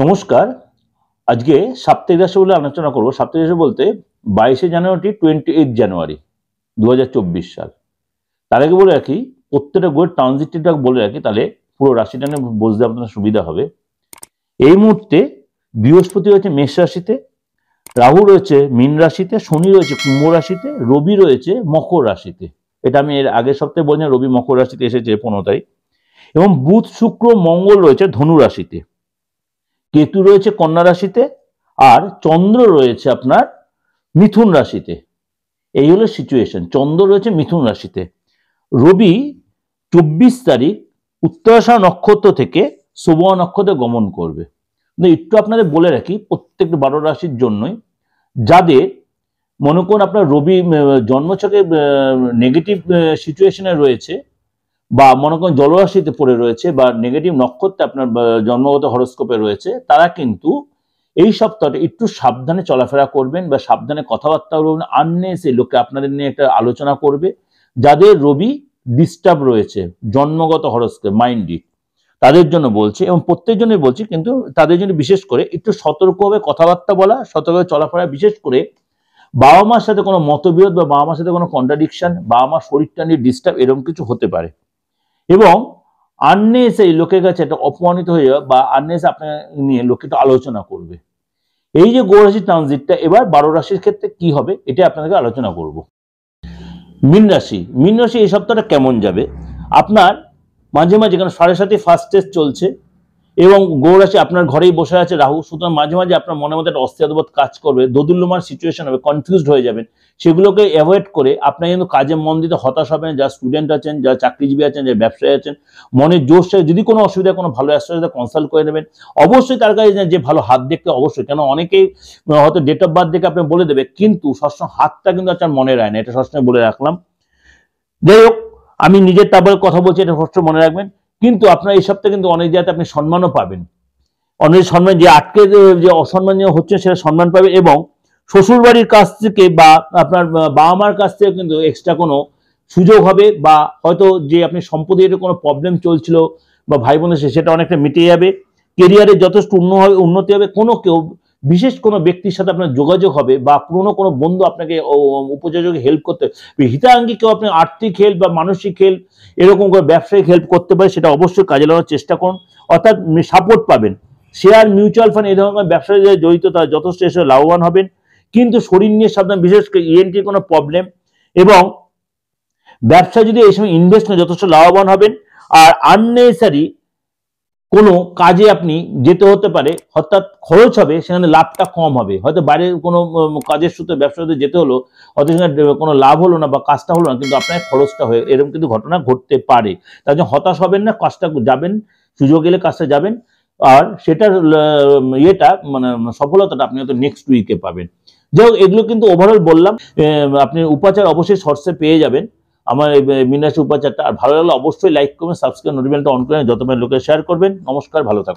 নমস্কার। আজকে সাপ্তাহিক রাশি বলে আলোচনা করব। সাপ্তাহিক রাশি বলতে 22শে জানুয়ারি 28 জানুয়ারি 2024 সাল। তার আগে বলে রাখি, প্রত্যেকটা গ্রহের ট্রানজিটটা বলে রাখি, তাহলে পুরো রাশিটা নিয়ে বুঝতে আপনার সুবিধা হবে। এই মুহূর্তে বৃহস্পতি রয়েছে মেষ রাশিতে, রাহু রয়েছে মীন রাশিতে, শনি রয়েছে কুম্ভ রাশিতে, রবি রয়েছে মকর রাশিতে। এটা আমি এর আগের সপ্তাহে বলছিলাম, রবি মকর রাশিতে এসেছে 15 তারিখ। এবং বুধ শুক্র মঙ্গল রয়েছে ধনু রাশিতে, কেতু রয়েছে কন্যা রাশিতে, আর চন্দ্র রয়েছে আপনার মিথুন রাশিতে। এই হলো সিচুয়েশন। চন্দ্র রয়েছে মিথুন রাশিতে। রবি 24 তারিখ উত্তরাষাঢ় নক্ষত্র থেকে শ্রবণ নক্ষত্রে গমন করবে। একটু আপনাদের বলে রাখি, প্রত্যেক 12 রাশির জন্যই, যাদের মনে করুন আপনার রবি জন্মছকে নেগেটিভ সিচুয়েশনে রয়েছে, বা মনে করেন জলরাশিতে পড়ে রয়েছে, বা নেগেটিভ নক্ষত্রে আপনার জন্মগত হরস্কোপে রয়েছে, তারা কিন্তু এই সপ্তাহটা একটু সাবধানে চলাফেরা করবেন বা সাবধানে কথাবার্তা বলবেন। আননেসে লোকে আপনাদের নিয়ে একটা আলোচনা করবে। যাদের রবি ডিস্টার্ব রয়েছে জন্মগত হরস্কোপ মাইন্ডি, তাদের জন্য বলছি, এবং প্রত্যেক জন্যই বলছি, কিন্তু তাদের জন্য বিশেষ করে একটু সতর্কভাবে কথাবার্তা বলা, সতর্কভাবে চলাফেরা। বিশেষ করে বাবা মার সাথে কোনো মতবিরোধ বা বাবা মার সাথে কোনো কন্ট্রাডিকশন, বাবা মার শরীরটা নিয়ে ডিস্টার্ব, এরকম কিছু হতে পারে। এবং আননেসেসারি লোকের কাছে একটা অপমানিত হয়ে যাবে, বা আননেসেসারি আপনার নিয়ে লোকে একটু আলোচনা করবে। এই যে গ্রহ রাশির ট্রানজিটটা এবার 12 রাশির ক্ষেত্রে কি হবে, এটা আপনাদেরকে আলোচনা করব। মীন রাশি এই সপ্তাহটা কেমন যাবে? আপনার মাঝে মাঝে কেন 7.5 ফার্স্ট স্টেজ চলছে, এবং গ্রহ রাশি আপনার ঘরেই বসে আছে রাহু, সুতরাং মাঝে মাঝে আপনার মনের মধ্যে একটা অস্থিরতাবোধ কাজ করবে, দোদুল্যমান সিচুয়েশন হবে, কনফিউজড হয়ে যাবেন। সেগুলোকে অ্যাভয়েড করে আপনার কিন্তু কাজে মন দিতে হতাশ হবেন। যারা স্টুডেন্ট আছেন, যারা চাকরিজীবী আছেন, যারা ব্যবসায়ী আছেন, মনের জোর সাথে যদি কোনো অসুবিধা, কোনো ভালো অ্যাস্ট্রোলজার কনসাল্ট করে নেবেন। অবশ্যই তার কাছে যে ভালো হাত দেখতে, অবশ্যই, কেন অনেকেই হয়তো ডেট অফ বার্থ দেখে আপনি বলে দেবে, কিন্তু সবসময় হাতটা কিন্তু আপনার মনে রায় না, এটা সবসময় বলে রাখলাম। যাই হোক, আমি নিজের তারপরে কথা বলছি, এটা সবসময় মনে রাখবেন। কিন্তু আপনার এই সপ্তাহে কিন্তু অনেক জায়গাতে আপনি সম্মানও পাবেন। অনেক সম্মান যে আটকে যে অসম্মান হচ্ছে, সেটা সম্মান পাবে। এবং শ্বশুর বাড়ির কাছ থেকে বা আপনার বাবা মার কাছ থেকে কিন্তু এক্সট্রা কোনো সুযোগ হবে, বা হয়তো যে আপনি সম্পদের কোনো প্রবলেম চলছিল বা ভাই বোনের, সেটা অনেকটা মিটে যাবে। কেরিয়ারে যথেষ্ট উন্নতি হবে। কেউ বিশেষ কোনো ব্যক্তির সাথে আপনার যোগাযোগ হবে, বা পুরনো কোনো বন্ধু আপনাকে উপযোজকে হেল্প করতে, হিতাঙ্গী কেউ আপনি আর্থিক হেল্প বা মানসিক হেল্প, এরকম করে ব্যবসায়িক হেল্প করতে পারে, সেটা অবশ্যই কাজে লাগানোর চেষ্টা করুন। অর্থাৎ সাপোর্ট পাবেন। শেয়ার, মিউচুয়াল ফান্ড, এই ধরনের ব্যবসায় যারা জড়িত, তারা যথেষ্ট এসে লাভবান হবেন। কিন্তু শরীর নিয়ে সাবধান, বিশেষ করে ইএনটির কোনো প্রবলেম। এবং ব্যবসা যদি এই সময় ইনভেস্ট করে যথেষ্ট লাভবান হবেন। আর আননেসারি কোনো কাজে আপনি যেতে হতে পারে, অর্থাৎ খরচ হবে, সেখানে লাভটা কম হবে। হয়তো বাইরের কোনো কাজের সূত্রে ব্যবসাতে যেতে হলো, হয়তো সেখানে কোনো লাভ হলো না বা কাজটা হলো না, কিন্তু আপনার খরচটা হয়ে, এরকম কিন্তু ঘটনা ঘটতে পারে। তার জন্য হতাশ হবেন না, কাজটা যাবেন, সুযোগ এলে কাজটা যাবেন। আর সেটার মানে সফলতাটা আপনি হয়তো নেক্সট উইকে পাবেন। যাই হোক, এগুলো কিন্তু ওভারঅল বললাম। আপনি উপাচার অবশ্যই শর্টসে পেয়ে যাবেন, আমার এই মীন রাশি উপাচারটা। আর ভালো লাগলে অবশ্যই লাইক করবেন, সাবস্ক্রাইব, নোটিফিকেশনটা অন করে যত লোকের শেয়ার করবেন। নমস্কার, ভালো থাকুন।